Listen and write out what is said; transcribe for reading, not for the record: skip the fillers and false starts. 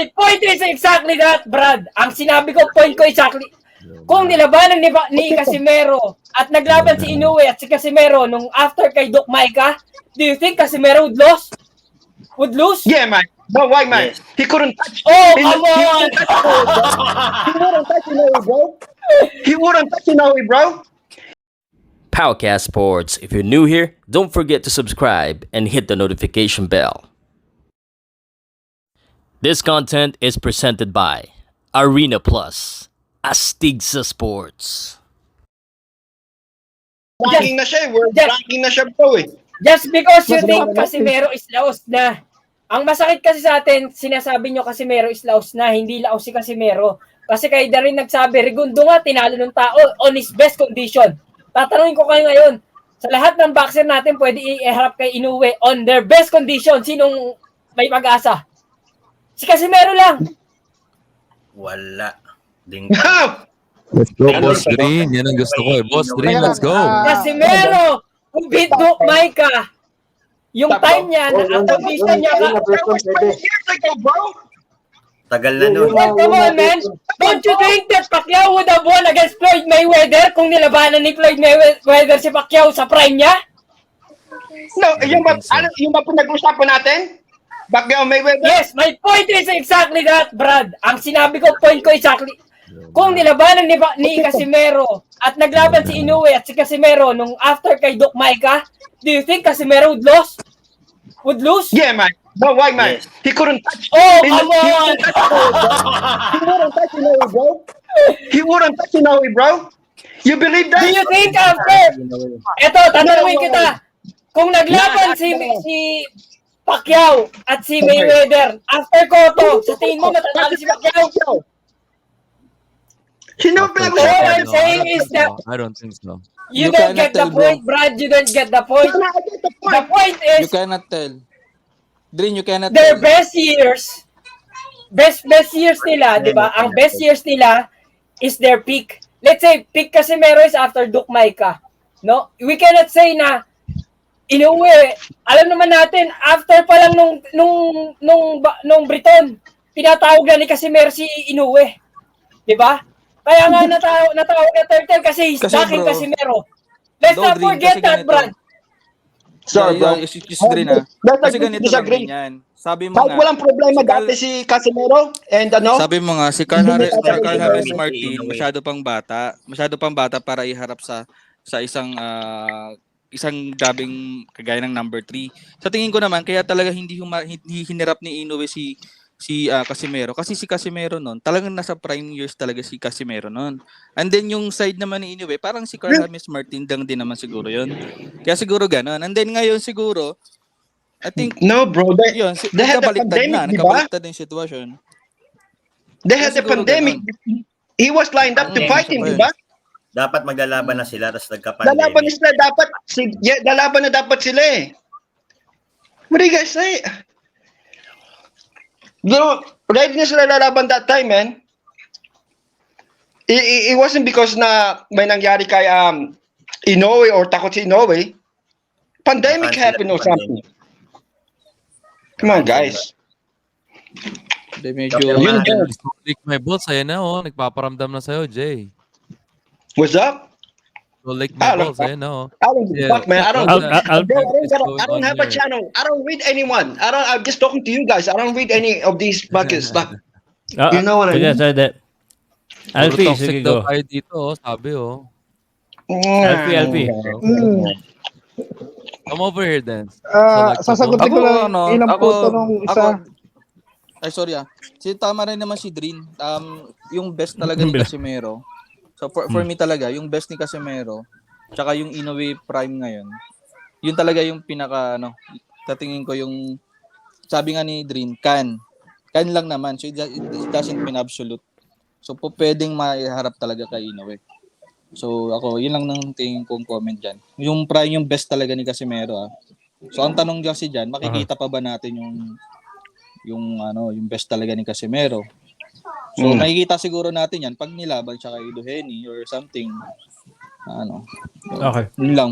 my point is exactly that, Brad. Ang sinabi ko, point ko exactly. Kung nilabanan ni Casimero at naglaban si Inoue at si Casimero nung after kay Doc Micah, do you think Casimero would lose? Yeah, man. No, why, man? Yes. He couldn't touch. Oh, come on! He wouldn't touch Inoue, bro. He wouldn't touch Inoue, bro. Powercast Sports. If you're new here, don't forget to subscribe and hit the notification bell. This content is presented by Arena Plus, Astig sa Sports. Ranking na siya, world ranking na siya, bro. Just because you think Casimero is laos na. Ang masakit kasi sa atin, sinasabi nyo Casimero is laos na, hindi laos si Casimero. Kasi kayo na rin nagsabi, Regundo nga, tinalo ng tao on his best condition. Tatanungin ko kayo ngayon, sa lahat ng boxer natin, pwede i-harap kay Inoue on their best condition. Sinong may pag-asa? Si Casimero lang. Wala. Let's go, Boss Green. Yan ang gusto ko. Boss Green, let's go. Casimero, who beat Doc Micah. Yung time niya, ang condition niya. Years ago, bro. Tagal na nun. Come on, man. Don't you think that Pacquiao would have won against Floyd Mayweather kung nilabanan ni Floyd Mayweather si Pacquiao sa prime niya? No, yung ba pinag-usapan natin? Pacquiao Mayweather? Yes, my point is exactly that, Brad. Ang sinabi ko, point ko exactly. Kung nilabanan ni Casimero at naglaban si Inoue at si Casimero nung after kay Doc Micah, do you think Casimero would lose? Yeah, man. No, why, man? Yes. He couldn't touch. Oh, come on! He wouldn't touch Inoue, bro. He wouldn't touch Inoue, bro. You believe that? Do you think after? Eto, tatanungin kita. Kung naglaban si Pacquiao at si Mayweather, after Cotto, sa tingin mo matatalo si Pacquiao? All I'm saying is that I don't think so. You don't get the point, Brad. You don't get the point. The point is, you cannot tell. Drin, you cannot their tell. best years, best years nila, di ba? Ang best years nila is their peak. Let's say, peak Casimero is after Doc Micah. No? We cannot say na, Inoue, alam naman natin, after pa lang nung Briton, pinatawag na ni Casimero si Inoue. Di ba? Kaya nga natawag na turtle kasi he's backing Casimero. Let's not forget that, Brad. Sorry, bro. Excuse Green, ha? Kasi ganito lang din yan. Sabi mo nga, walang problema dati si Casimero and ano? Sabi mo nga, si Carl Harris Martin, masyado pang bata para iharap sa isang dabing kagaya ng number 3. Sa tingin ko naman, kaya talaga hindi hinirap ni Inoue si Casimero. Kasi si Casimero noon, talagang nasa prime years talaga si Casimero noon. And then yung side naman ni Inoue, parang si Carl James Martin lang din naman siguro yun. Kaya siguro gano'n. And then ngayon siguro, I think, no bro, they had the pandemic, nagkabaliktad yung sitwasyon. They had the pandemic. Ganun. He was lined up to fight him, di ba? Dapat maglalaban na sila, tapos nagka-pandemic. Lalaban na dapat sila eh. What do you guys say? Ready na sila lalaban that time, man. It wasn't because na may nangyari kay Inoue or takot si Inoue. Pandemic happened or something. Come on, guys. Lick my balls, ayan na, oh. Nagpaparamdam na sa'yo, Jay. What's up? So, lick my balls, ayan na, oh. I don't give a fuck, man. I don't have a channel. I don't read anyone. I'm just talking to you guys. I don't read any of these fucking stuff. You know what I mean? Alfie, sige go. Tayo dito, oh, sabi, oh. Alfie. Come over here, then. Sasagutin ko lang ilang po tanong isa. Ay, sorry ah. Tama rin naman si Drin. Yung best talaga ni Casimero. So for me talaga, yung best ni Casimero, tsaka yung Inoue Prime ngayon, yun talaga yung pinaka, tatingin ko yung, sabi nga ni Drin, can lang naman. So it doesn't mean absolute. So pwedeng maiharap talaga kay Inoue. So ako, yun lang nang tingin kong comment dyan. Yung Prime, yung best talaga ni Casimero ah. So ang tanong kasi dyan, makikita pa ba natin yung best talaga ni Casimero? So, makikita siguro natin yan pag nilaban siya kay Duheni or something. Okay. Yun lang.